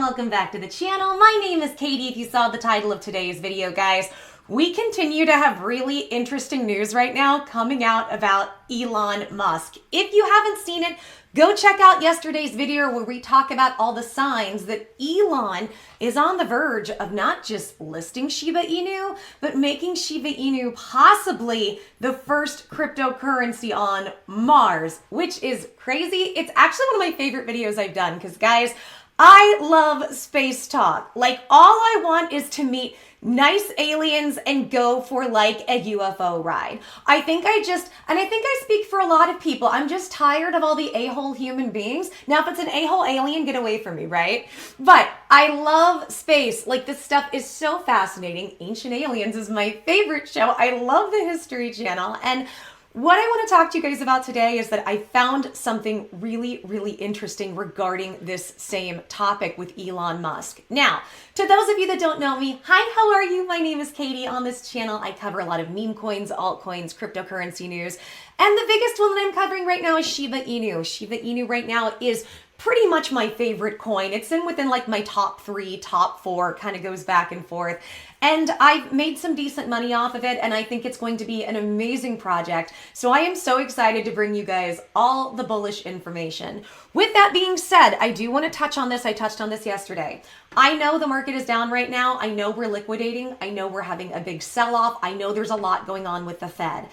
welcome back to the channel. My name is Katie. If you saw the title of today's video, guys, we continue to have really interesting news right now coming out about Elon Musk. If you haven't seen it, go check out yesterday's video where we talk about all the signs that Elon is on the verge of not just listing Shiba Inu, but making Shiba Inu possibly the first cryptocurrency on Mars, which is crazy. It's actually one of my favorite videos I've done because, guys, I love space talk. Like, all I want is to meet nice aliens and go for like a UFO ride. I think I speak for a lot of people. I'm just tired of all the a-hole human beings. Now, if it's an a-hole alien, get away from me, right? But I love space. Like, this stuff is so fascinating. Ancient Aliens is my favorite show. I love the History Channel. And what I want to talk to you guys about today is that I found something really, really interesting regarding this same topic with Elon Musk. Now, to those of you that don't know me, hi, how are you? My name is Katie. On this channel, I cover a lot of meme coins, altcoins, cryptocurrency news. And the biggest one that I'm covering right now is Shiba Inu. Shiba Inu right now is pretty much my favorite coin. It's within like my top 3, top 4, kind of goes back and forth. And I've made some decent money off of it, and I think it's going to be an amazing project. So I am so excited to bring you guys all the bullish information. With that being said, I do want to touch on this. I touched on this yesterday. I know the market is down right now. I know we're liquidating. I know we're having a big sell-off. I know there's a lot going on with the Fed.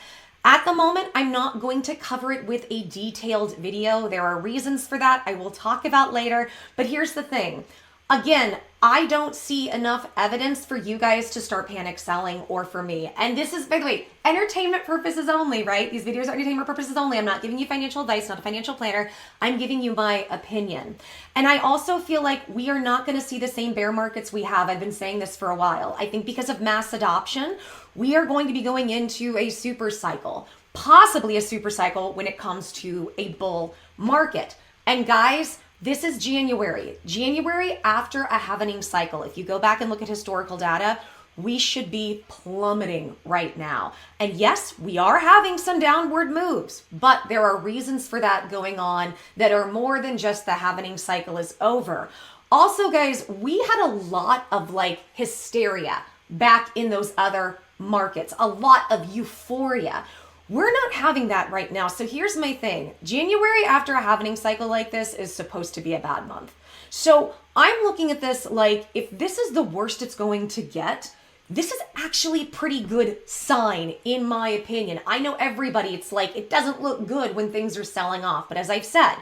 At the moment, I'm not going to cover it with a detailed video. There are reasons for that I will talk about later. But here's the thing. Again, I don't see enough evidence for you guys to start panic selling or for me. And this is, by the way, entertainment purposes only, right? These videos are entertainment purposes only. I'm not giving you financial advice, not a financial planner. I'm giving you my opinion. And I also feel like we are not going to see the same bear markets we have. I've been saying this for a while. I think because of mass adoption, we are going to be going into a super cycle, possibly a super cycle when it comes to a bull market. And guys, this is January. January after a halvening cycle. If you go back and look at historical data, we should be plummeting right now. And yes, we are having some downward moves, but there are reasons for that going on that are more than just the halvening cycle is over. Also, guys, we had a lot of like hysteria back in those other markets, a lot of euphoria. We're not having that right now. So here's my thing. January after a halvening cycle like this is supposed to be a bad month. So I'm looking at this like, if this is the worst it's going to get, this is actually a pretty good sign in my opinion. I know everybody, it's like, it doesn't look good when things are selling off. But as I've said,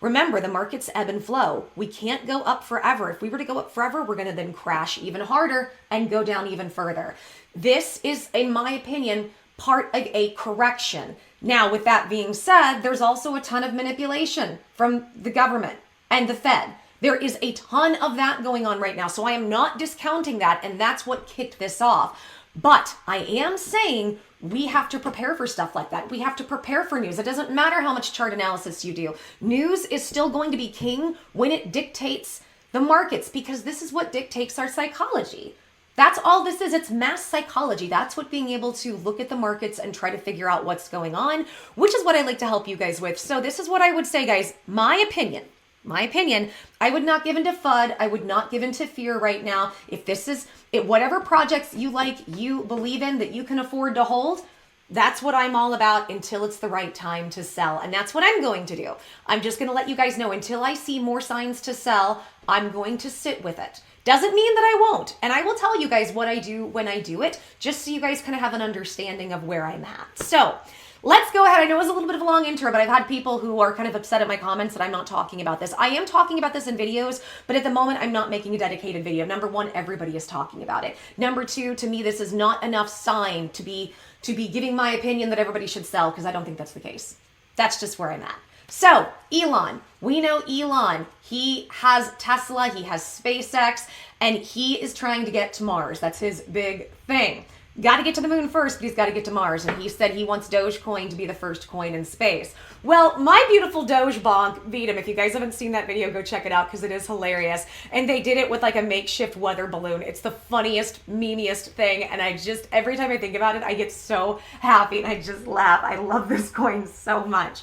remember, the markets ebb and flow. We can't go up forever. If we were to go up forever, we're going to then crash even harder and go down even further. This is, in my opinion, part of a correction. Now, with that being said, there's also a ton of manipulation from the government and the Fed. There is a ton of that going on right now. So I am not discounting that, and that's what kicked this off. But I am saying we have to prepare for stuff like that. We have to prepare for news. It doesn't matter how much chart analysis you do. News is still going to be king when it dictates the markets, because this is what dictates our psychology. That's all this is. It's mass psychology. That's what being able to look at the markets and try to figure out what's going on, which is what I like to help you guys with. So this is what I would say, guys. My opinion, I would not give into FUD. I would not give into fear right now. If this is it, whatever projects you like, you believe in, that you can afford to hold, that's what I'm all about until it's the right time to sell. And that's what I'm going to do. I'm just going to let you guys know until I see more signs to sell, I'm going to sit with it. Doesn't mean that I won't. And I will tell you guys what I do when I do it, just so you guys kind of have an understanding of where I'm at. So let's go ahead. I know it was a little bit of a long intro, but I've had people who are kind of upset at my comments that I'm not talking about this. I am talking about this in videos, but at the moment I'm not making a dedicated video. Number one, everybody is talking about it. Number two, to me, this is not enough sign to be giving my opinion that everybody should sell, because I don't think that's the case. That's just where I'm at. So Elon, we know Elon, he has Tesla, he has SpaceX, and he is trying to get to Mars. That's his big thing. Got to get to the moon first, but he's got to get to Mars. And he said he wants Dogecoin to be the first coin in space. Well, my beautiful Doge bonk beat him. If you guys haven't seen that video, go check it out because it is hilarious. And they did it with like a makeshift weather balloon. It's the funniest, memeiest thing. And I just, every time I think about it, I get so happy and I just laugh. I love this coin so much.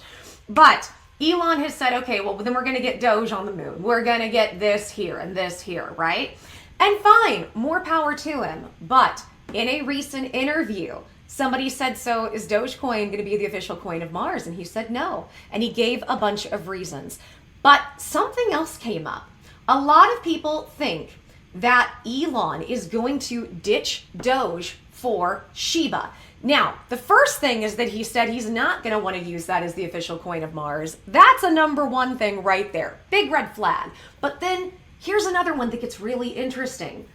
But Elon has said, okay, well, then we're going to get Doge on the moon. We're going to get this here and this here, right? And fine, more power to him. But in a recent interview, somebody said, so is Dogecoin going to be the official coin of Mars? And he said no. And he gave a bunch of reasons. But something else came up. A lot of people think that Elon is going to ditch Doge for Shiba. Now, the first thing is that he said he's not going to want to use that as the official coin of Mars. That's a number one thing right there. Big red flag. But then here's another one that gets really interesting.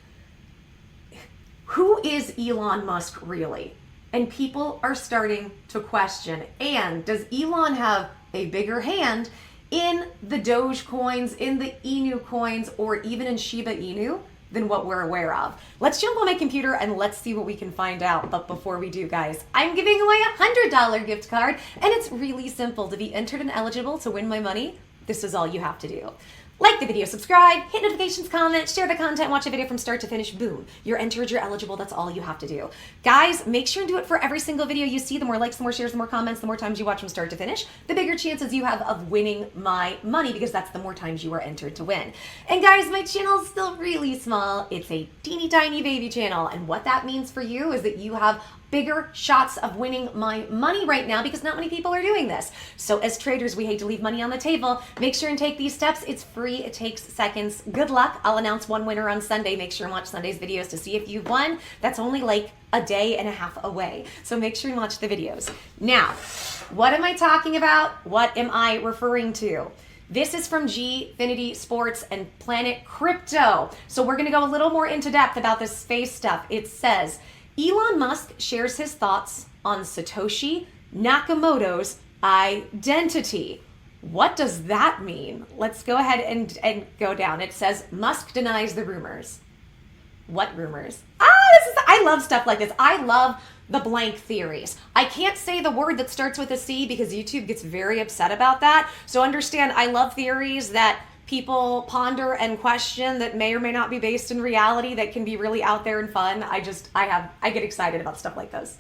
Who is Elon Musk really? And people are starting to question. And does Elon have a bigger hand in the Doge coins, in the Inu coins, or even in Shiba Inu than what we're aware of? Let's jump on my computer and let's see what we can find out. But before we do, guys, I'm giving away a $100 gift card, and it's really simple. To be entered and eligible to win my money, this is all you have to do. Like the video, subscribe, hit notifications, comment, share the content, watch a video from start to finish. Boom. You're entered, you're eligible. That's all you have to do. Guys, make sure and do it for every single video you see. The more likes, the more shares, the more comments, the more times you watch from start to finish, the bigger chances you have of winning my money, because that's the more times you are entered to win. And guys, my channel is still really small. It's a teeny tiny baby channel. And what that means for you is that you have bigger shots of winning my money right now, because not many people are doing this. So as traders, we hate to leave money on the table. Make sure and take these steps. It's free. It takes seconds. Good luck. I'll announce one winner on Sunday. Make sure and watch Sunday's videos to see if you've won. That's only like a day and a half away. So make sure and watch the videos. Now, what am I talking about? What am I referring to? This is from Gfinity Sports and Planet Crypto. So we're going to go a little more into depth about this space stuff. It says, Elon Musk shares his thoughts on Satoshi Nakamoto's identity. What does that mean? Let's go ahead and go down. It says, Musk denies the rumors. What rumors? I love stuff like this. I love the blank theories. I can't say the word that starts with a C because YouTube gets very upset about that. So understand, I love theories that people ponder and question that may or may not be based in reality, that can be really out there and fun. I get excited about stuff like this.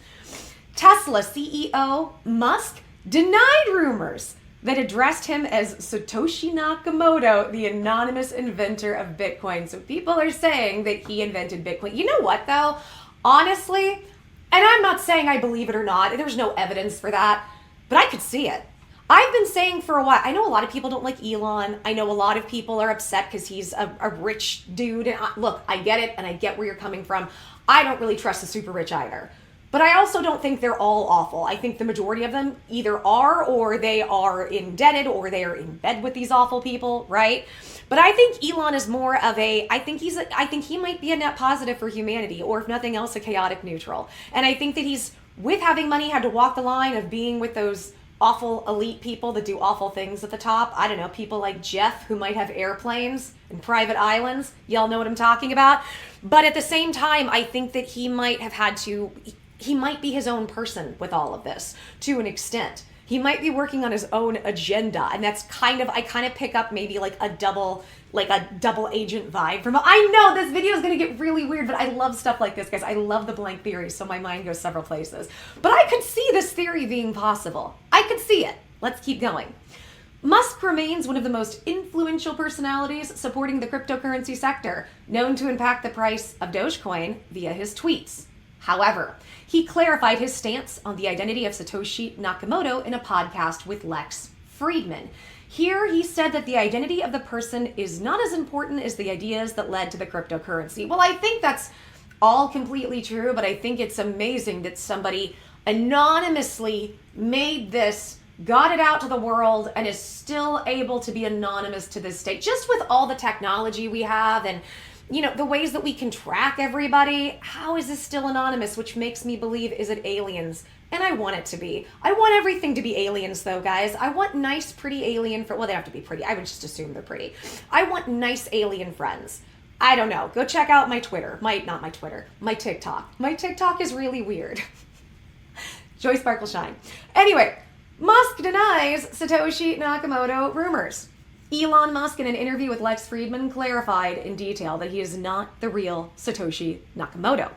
Tesla CEO Musk denied rumors that addressed him as Satoshi Nakamoto, the anonymous inventor of Bitcoin. So people are saying that he invented Bitcoin. You know what though? Honestly, and I'm not saying I believe it or not, there's no evidence for that, but I could see it. I've been saying for a while, I know a lot of people don't like Elon. I know a lot of people are upset because he's a rich dude. And look, I get it and I get where you're coming from. I don't really trust the super rich either. But I also don't think they're all awful. I think the majority of them either are, or they are indebted, or they are in bed with these awful people, right? But I think Elon is more of I think he might be a net positive for humanity, or if nothing else, a chaotic neutral. And I think that he's, with having money, had to walk the line of being with those awful elite people that do awful things at the top. I don't know, people like Jeff who might have airplanes and private islands. Y'all know what I'm talking about. But at the same time, I think that he might have had to, he might be his own person with all of this to an extent. He might be working on his own agenda, and that's I kind of pick up maybe like a double agent vibe from him. I know this video is going to get really weird, but I love stuff like this, guys. I love the blank theories, so my mind goes several places. But I could see this theory being possible. I could see it. Let's keep going. Musk remains one of the most influential personalities supporting the cryptocurrency sector, known to impact the price of Dogecoin via his tweets. However, he clarified his stance on the identity of Satoshi Nakamoto in a podcast with Lex Friedman. Here, he said that the identity of the person is not as important as the ideas that led to the cryptocurrency. Well, I think that's all completely true, but I think it's amazing that somebody anonymously made this, got it out to the world, and is still able to be anonymous to this day. Just with all the technology we have and the ways that we can track everybody, how is this still anonymous? Which makes me believe, is it aliens? And I want it to be. I want everything to be aliens though, guys. I want nice, pretty alien well, they have to be pretty. I would just assume they're pretty. I want nice alien friends. I don't know. Go check out my Twitter. My TikTok. My TikTok is really weird. JoySparkleShine. Anyway, Musk denies Satoshi Nakamoto rumors. Elon Musk, in an interview with Lex Friedman, clarified in detail that he is not the real Satoshi Nakamoto.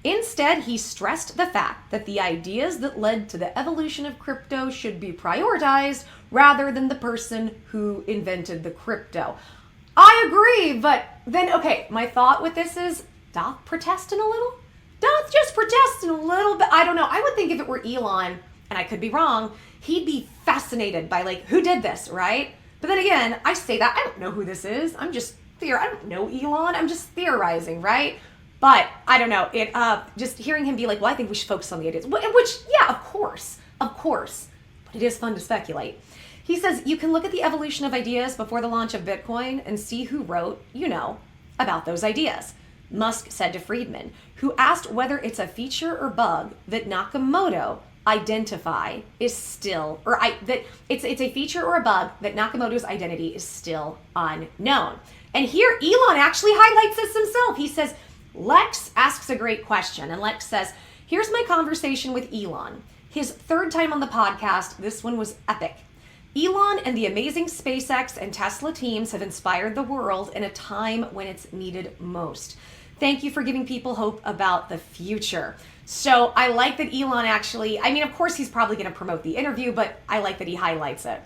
Instead, he stressed the fact that the ideas that led to the evolution of crypto should be prioritized rather than the person who invented the crypto. I agree, but then, okay, my thought with this is, doth protesting a little? Doth just protesting a little bit? I don't know. I would think if it were Elon, and I could be wrong, he'd be fascinated by like, who did this, right? But then again, I say that, I don't know who this is. I don't know Elon. I'm just theorizing, right? But I don't know. Just hearing him be like, well, I think we should focus on the ideas. Which, yeah, of course. But it is fun to speculate. He says, you can look at the evolution of ideas before the launch of Bitcoin and see who wrote, about those ideas. Musk said to Friedman, who asked whether it's a feature or bug that Nakamoto identify is still, that it's a feature or a bug that Nakamoto's identity is still unknown. And here Elon actually highlights this himself. He says, Lex asks a great question, and Lex says, here's my conversation with Elon. His third time on the podcast, this one was epic. Elon and the amazing SpaceX and Tesla teams have inspired the world in a time when it's needed most. Thank you for giving people hope about the future. So I like that Elon actually, of course he's probably going to promote the interview, but I like that he highlights it.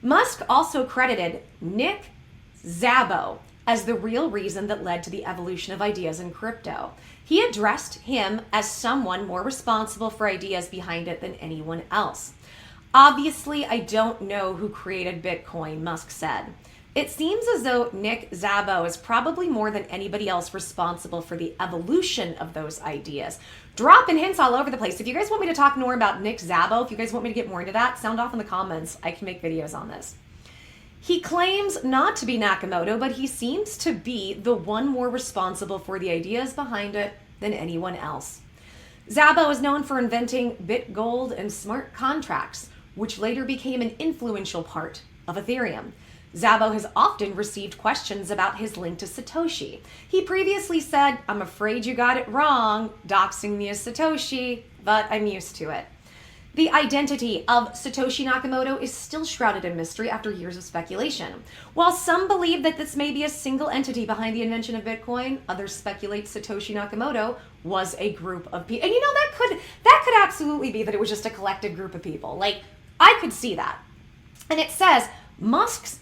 Musk also credited Nick Szabo as the real reason that led to the evolution of ideas in crypto. He addressed him as someone more responsible for ideas behind it than anyone else. Obviously, I don't know who created Bitcoin, Musk said. It seems as though Nick Szabo is probably more than anybody else responsible for the evolution of those ideas. Dropping hints all over the place. If you guys want me to talk more about Nick Szabo, if you guys want me to get more into that, sound off in the comments. I can make videos on this. He claims not to be Nakamoto, but he seems to be the one more responsible for the ideas behind it than anyone else. Szabo is known for inventing BitGold and smart contracts, which later became an influential part of Ethereum. Szabo has often received questions about his link to Satoshi. He previously said, I'm afraid you got it wrong, doxing me as Satoshi, but I'm used to it. The identity of Satoshi Nakamoto is still shrouded in mystery after years of speculation. While some believe that this may be a single entity behind the invention of Bitcoin, others speculate Satoshi Nakamoto was a group of people. And that could absolutely be that it was just a collective group of people. Like, I could see that. And it says, Musk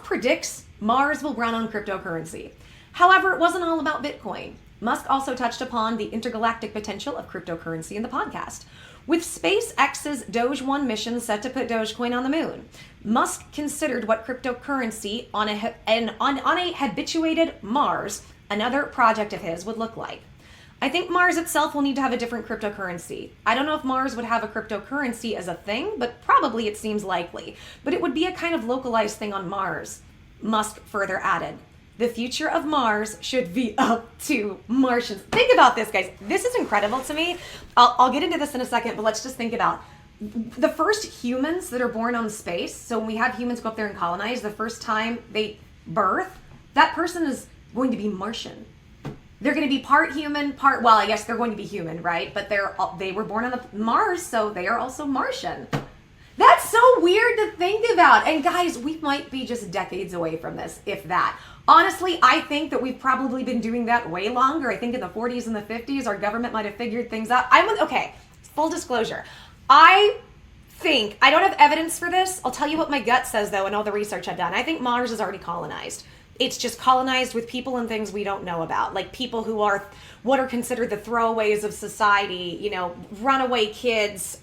predicts Mars will run on cryptocurrency. However, it wasn't all about Bitcoin. Musk also touched upon the intergalactic potential of cryptocurrency in the podcast. With SpaceX's Doge 1 mission set to put Dogecoin on the moon, Musk considered what cryptocurrency on a habituated Mars, another project of his, would look like. I think Mars itself will need to have a different cryptocurrency. I don't know if Mars would have a cryptocurrency as a thing, but probably it seems likely. But it would be a kind of localized thing on Mars. Musk further added, the future of Mars should be up to Martians. Think about this, guys. This is incredible to me. I'll get into this in a second, but let's just think about the first humans that are born on space. So when we have humans go up there and colonize, the first time they birth, that person is going to be Martian. They're going to be part human, I guess they're going to be human, right? But they were born on Mars, so they are also Martian. That's so weird to think about. And guys, we might be just decades away from this, if that. Honestly, I think that we've probably been doing that way longer. I think in the 40s and the 50s, our government might have figured things out. Okay, full disclosure. I don't have evidence for this. I'll tell you what my gut says, though, and all the research I've done. I think Mars is already colonized. It's just colonized with people and things we don't know about, like people who are what are considered the throwaways of society, runaway kids,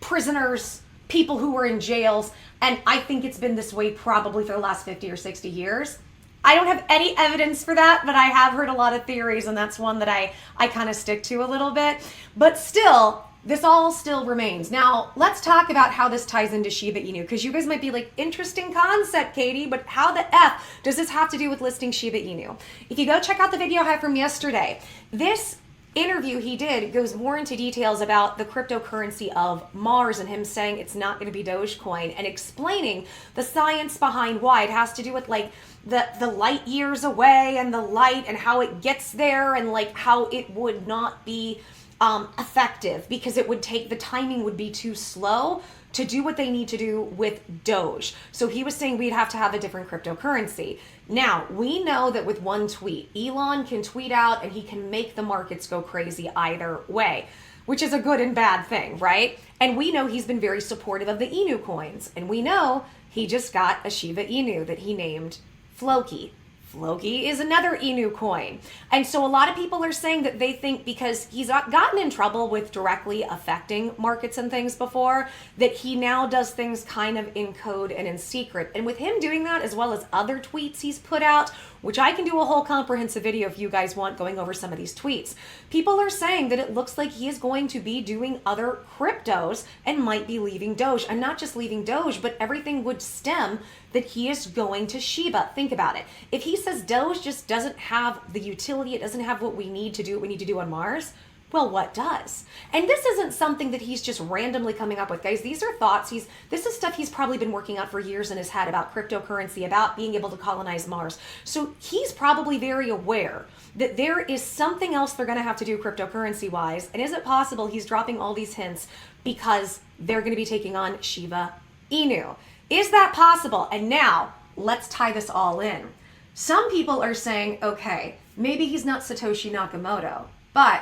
prisoners, people who were in jails. And I think it's been this way probably for the last 50 or 60 years. I don't have any evidence for that, but I have heard a lot of theories, and that's one that I kind of stick to a little bit. But still, this all still remains. Now, let's talk about how this ties into Shiba Inu, because you guys might be like, interesting concept, Katie, but how the F does this have to do with listing Shiba Inu? If you go check out the video I have from yesterday, this interview he did goes more into details about the cryptocurrency of Mars and him saying it's not going to be Dogecoin and explaining the science behind why. It has to do with like the light years away and the light and how it gets there and like how it would not be effective because the timing would be too slow to do what they need to do with Doge. So he was saying we'd have to have a different cryptocurrency. Now, we know that with one tweet, Elon can tweet out and he can make the markets go crazy either way, which is a good and bad thing, right? And we know he's been very supportive of the Inu coins. And we know he just got a Shiba Inu that he named Floki. Floki is another Inu coin. And so a lot of people are saying that they think because he's gotten in trouble with directly affecting markets and things before, that he now does things kind of in code and in secret. And with him doing that, as well as other tweets he's put out, which I can do a whole comprehensive video if you guys want going over some of these tweets, people are saying that it looks like he is going to be doing other cryptos and might be leaving Doge. And not just leaving Doge, but everything would stem that he is going to Shiba. Think about it. If he says Doge just doesn't have the utility, it doesn't have what we need to do, what we need to do on Mars, well, what does? And this isn't something that he's just randomly coming up with, guys. These are thoughts. This is stuff he's probably been working out for years in his head about cryptocurrency, about being able to colonize Mars. So he's probably very aware that there is something else they're going to have to do cryptocurrency-wise. And is it possible he's dropping all these hints because they're going to be taking on Shiba Inu? Is that possible? And now, let's tie this all in. Some people are saying, okay, maybe he's not Satoshi Nakamoto, but,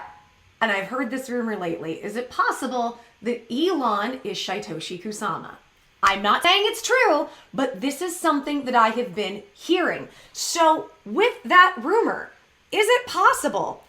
and I've heard this rumor lately, is it possible that Elon is Satoshi Kusama? I'm not saying it's true, but this is something that I have been hearing. So with that rumor, is it possible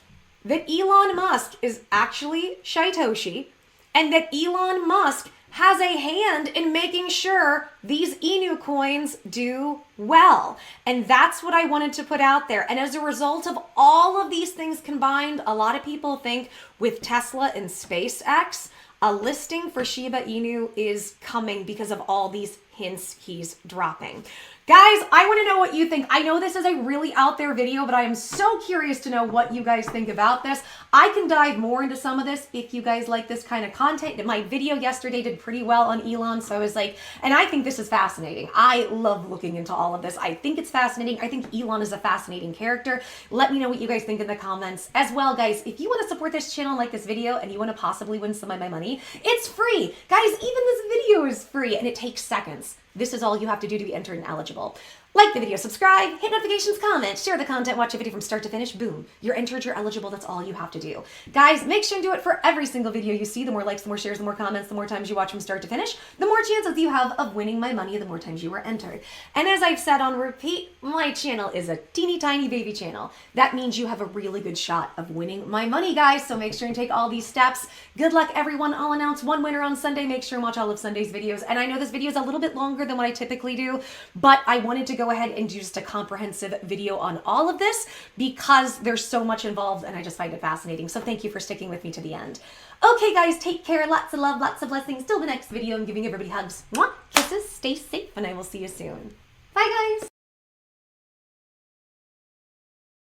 that Elon Musk is actually Satoshi and that Elon Musk has a hand in making sure these Inu coins do well? And that's what I wanted to put out there. And as a result of all of these things combined, a lot of people think with Tesla and SpaceX, a listing for Shiba Inu is coming because of all these hints he's dropping. Guys, I want to know what you think. I know this is a really out there video, but I am so curious to know what you guys think about this. I can dive more into some of this if you guys like this kind of content. My video yesterday did pretty well on Elon, so I was like, and I think this is fascinating. I love looking into all of this. I think it's fascinating. I think Elon is a fascinating character. Let me know what you guys think in the comments. As well, guys, if you want to support this channel, like this video, and you want to possibly win some of my money, it's free. Guys, even this video is free, and it takes seconds. This is all you have to do to be entered and eligible. Like the video, subscribe, hit notifications, comment, share the content, watch a video from start to finish. Boom. You're entered, you're eligible. That's all you have to do. Guys, make sure and do it for every single video you see. The more likes, the more shares, the more comments, the more times you watch from start to finish, the more chances you have of winning my money, the more times you are entered. And as I've said on repeat, my channel is a teeny tiny baby channel. That means you have a really good shot of winning my money, guys. So make sure and take all these steps. Good luck, everyone. I'll announce one winner on Sunday. Make sure and watch all of Sunday's videos. And I know this video is a little bit longer than what I typically do, but I wanted to go ahead and do just a comprehensive video on all of this because there's so much involved and I just find it fascinating. So thank you for sticking with me to the end. Okay, guys, take care. Lots of love, lots of blessings. Till the next video, I'm giving everybody hugs. Mwah, kisses, stay safe, and I will see you soon. Bye, guys.